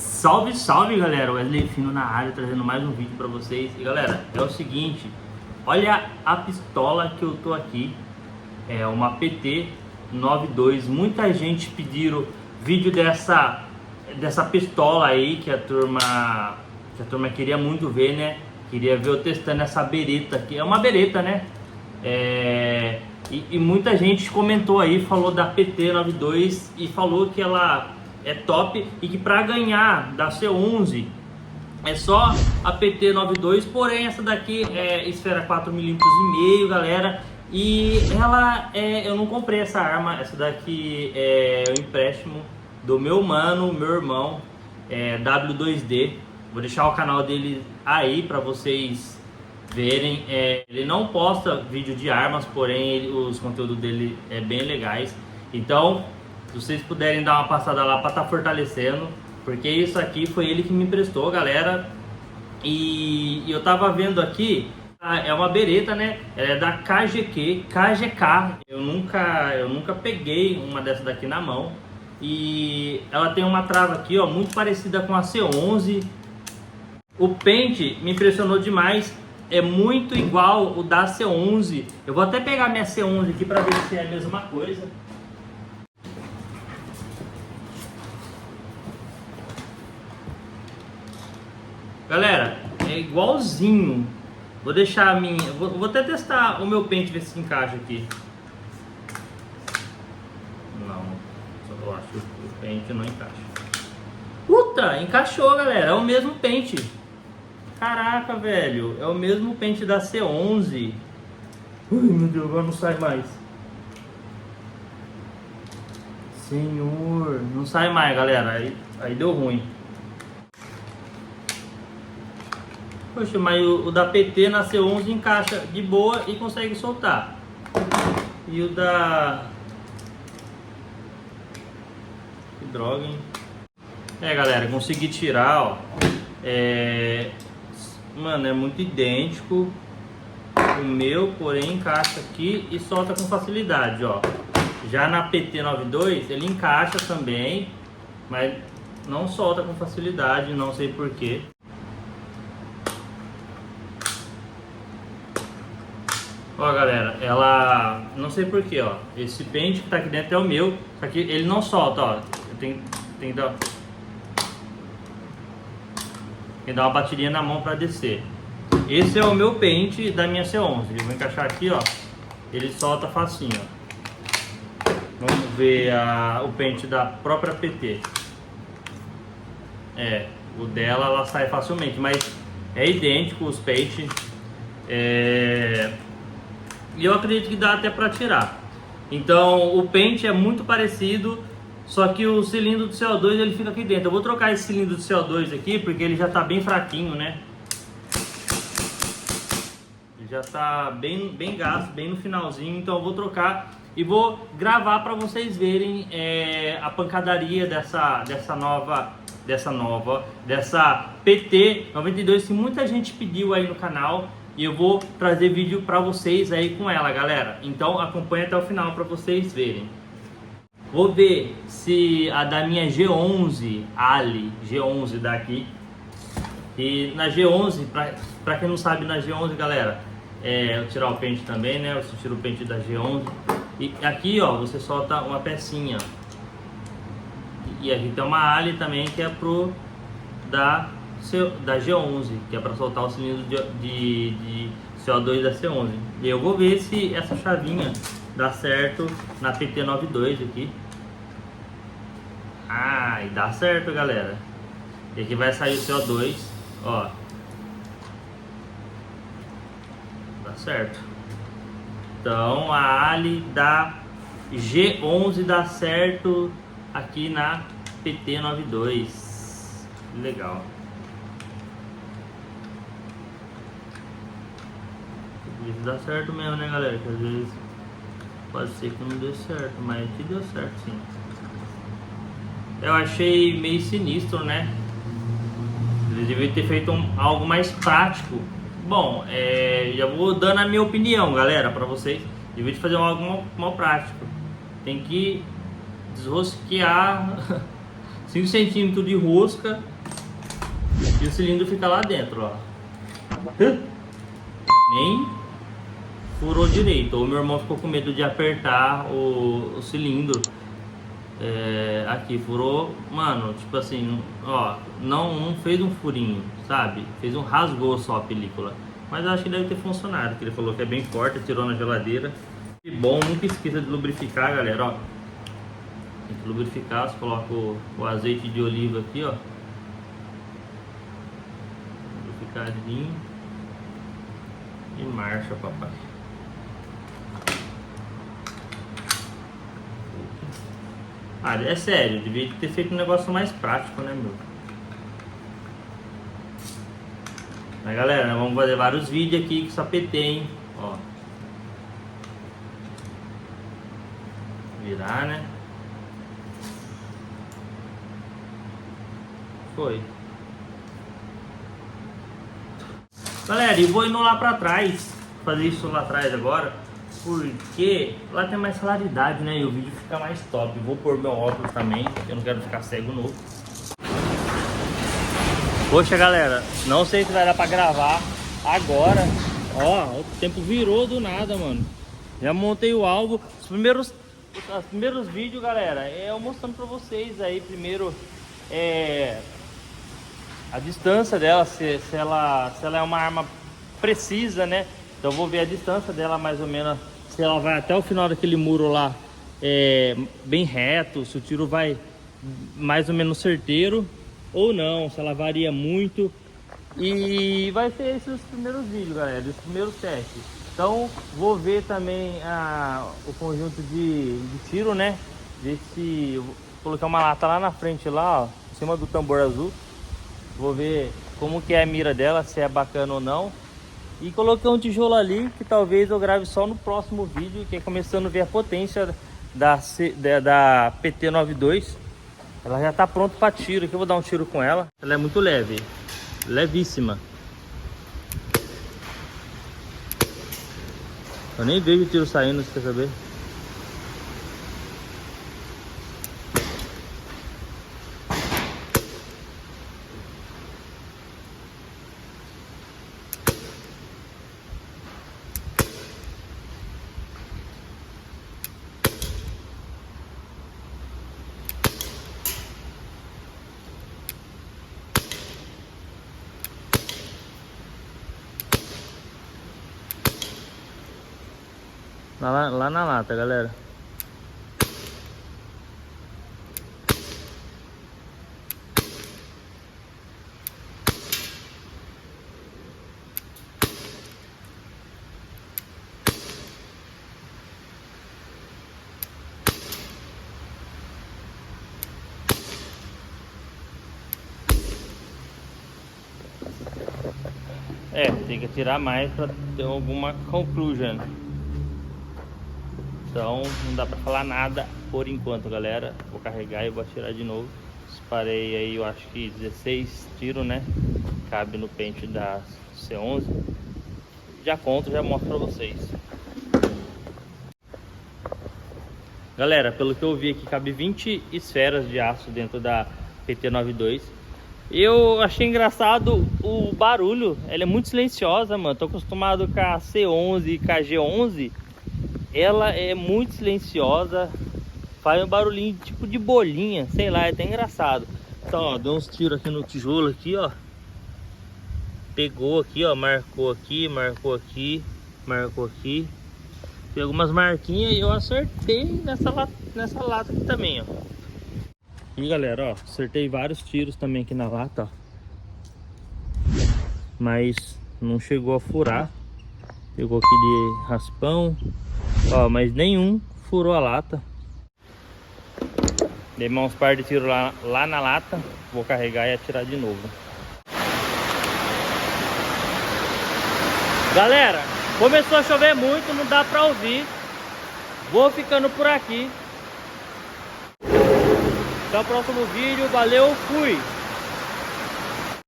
Salve, salve, galera! Wesley Fino na área, trazendo mais um vídeo pra vocês. E galera, é o seguinte, olha a pistola que eu tô aqui. É uma PT-92. Muita gente pediram vídeo dessa pistola aí que a turma queria muito ver, né? Queria ver eu testando essa bereta aqui. É uma bereta, né? E muita gente comentou aí, falou da PT-92 e falou que ela é top e que para ganhar da C11 é só a PT-92, porém essa daqui é esfera 4,5 mm, galera. E ela eu não comprei essa arma, essa daqui é o empréstimo do meu mano, meu irmão, W2D. Vou deixar o canal dele aí para vocês verem. Ele não posta vídeo de armas, porém os conteúdos dele é bem legais. Então, se vocês puderem dar uma passada lá para estar fortalecendo, porque isso aqui foi ele que me emprestou, galera. E eu tava vendo aqui, é uma bereta, né? Ela é da KGK. Eu nunca peguei uma dessa daqui na mão. E ela tem uma trava aqui, ó, muito parecida com a C11. O pente me impressionou demais. É muito igual o da C11. Eu vou até pegar minha C11 aqui para ver se é a mesma coisa. Galera, é igualzinho. Vou deixar a minha... Vou até testar o meu pente, ver se encaixa aqui. Não, só eu acho que o pente não encaixa. Puta, encaixou, galera. É o mesmo pente. Caraca, velho. É o mesmo pente da C11. Ai, meu Deus, agora não sai mais. Senhor, não sai mais, galera. Aí deu ruim. Poxa, mas o da PT na C11 encaixa de boa e consegue soltar. E o da... Que droga, hein? Galera, consegui tirar, ó. Mano, é muito idêntico o meu, porém encaixa aqui e solta com facilidade, ó. Já na PT-92 ele encaixa também, mas não solta com facilidade, não sei porquê. Ó, galera, ela... Não sei porquê, ó. Esse pente que tá aqui dentro é o meu, só que ele não solta, ó. Eu tenho que dar... Tem que dar uma batidinha na mão para descer. Esse é o meu pente da minha C11. Eu vou encaixar aqui, ó. Ele solta facinho, ó. Vamos ver o pente da própria PT. O dela ela sai facilmente, mas é idêntico os pentes. E eu acredito que dá até para tirar. Então o pente é muito parecido, só que o cilindro do CO2 ele fica aqui dentro. Eu vou trocar esse cilindro do CO2 aqui porque ele já está bem fraquinho, né? Ele já está bem gasto, bem no finalzinho. Então eu vou trocar e vou gravar para vocês verem a pancadaria dessa PT-92 que muita gente pediu aí no canal. E eu vou trazer vídeo para vocês aí com ela, galera. Então acompanha até o final para vocês verem. Vou ver se a da minha G11, Ali G11 daqui. E na G11, para quem não sabe, na G11, galera, eu tirar o pente também, né? Você tira o pente da G11. E aqui, ó, você solta uma pecinha. E aqui tem uma Ali também que é pro da G11, que é para soltar o cilindro de CO2 da C11. E eu vou ver se essa chavinha dá certo na PT-92 aqui. E dá certo, galera. E aqui vai sair o CO2, ó. Dá certo. Então a Ali da G11 dá certo aqui na PT-92. Legal. Isso dá certo mesmo, né, galera? Que às vezes pode ser que não dê certo, mas aqui deu certo, sim. Eu achei meio sinistro, né? Eles deveriam ter feito algo mais prático. Bom, já vou dando a minha opinião, galera, pra vocês. Deveriam fazer algo mais prático. Tem que desrosquear 5 centímetros de rosca E o cilindro fica lá dentro, ó. Nem furou direito. Ou meu irmão ficou com medo de apertar o cilindro. Aqui furou, mano, tipo assim, ó, não fez um furinho, sabe? Rasgou só a película. Mas eu acho que deve ter funcionado, porque ele falou que é bem forte, tirou na geladeira. E bom, nunca esqueça de lubrificar, galera, ó. Tem que lubrificar, você coloca o azeite de oliva aqui, ó. Lubrificadinho. E marcha, papai. Ah, é sério, devia ter feito um negócio mais prático, né, meu? Mas galera, nós vamos fazer vários vídeos aqui com essa PT, hein? Ó. Virar, né? Foi. Galera, e vou indo lá pra trás. Fazer isso lá atrás agora. Porque lá tem mais claridade, né? E o vídeo fica mais top. Vou pôr meu óculos também, eu não quero ficar cego novo. Poxa, galera, não sei se vai dar pra gravar agora. Ó, o tempo virou do nada, mano. Já montei o álbum. Os primeiros vídeos, galera, eu mostrando pra vocês aí primeiro a distância dela, se ela é uma arma precisa, né? Então eu vou ver a distância dela mais ou menos, se ela vai até o final daquele muro lá bem reto, se o tiro vai mais ou menos certeiro ou não, se ela varia muito. E vai ser esses os primeiros vídeos, galera, os primeiros testes. Então vou ver também o conjunto de tiro, né? Ver se eu vou colocar uma lata lá na frente, lá, ó, em cima do tambor azul. Vou ver como que é a mira dela, se é bacana ou não. E coloquei um tijolo ali que talvez eu grave só no próximo vídeo, que é começando a ver a potência da PT92. Ela já tá pronta para tiro, aqui eu vou dar um tiro com ela. Ela é muito leve, levíssima. Eu nem vejo o tiro saindo, você quer saber? Lá na lata, galera. Tem que atirar mais para ter alguma conclusion. Então não dá para falar nada por enquanto, galera. Vou carregar e vou atirar de novo. Disparei aí, eu acho que 16 tiros, né? Cabe no pente da C11. Já conto, já mostro para vocês. Galera, pelo que eu vi aqui, cabe 20 esferas de aço dentro da PT92. Eu achei engraçado o barulho, ela é muito silenciosa, mano. Tô acostumado com a C11 e com a G11. Ela é muito silenciosa, faz um barulhinho tipo de bolinha, sei lá, é até engraçado. Então, ó, deu uns tiros aqui no tijolo aqui, ó. Pegou aqui, ó, marcou aqui, marcou aqui, marcou aqui. Tem algumas marquinhas e eu acertei nessa lata aqui também, ó. E galera, ó, acertei vários tiros também aqui na lata, ó. Mas não chegou a furar. Pegou aqui de raspão, ó, mas nenhum furou a lata. Dei uns par de tiros lá na lata. Vou carregar e atirar de novo. Galera, começou a chover muito, não dá pra ouvir. Vou ficando por aqui. Até o próximo vídeo, valeu, fui!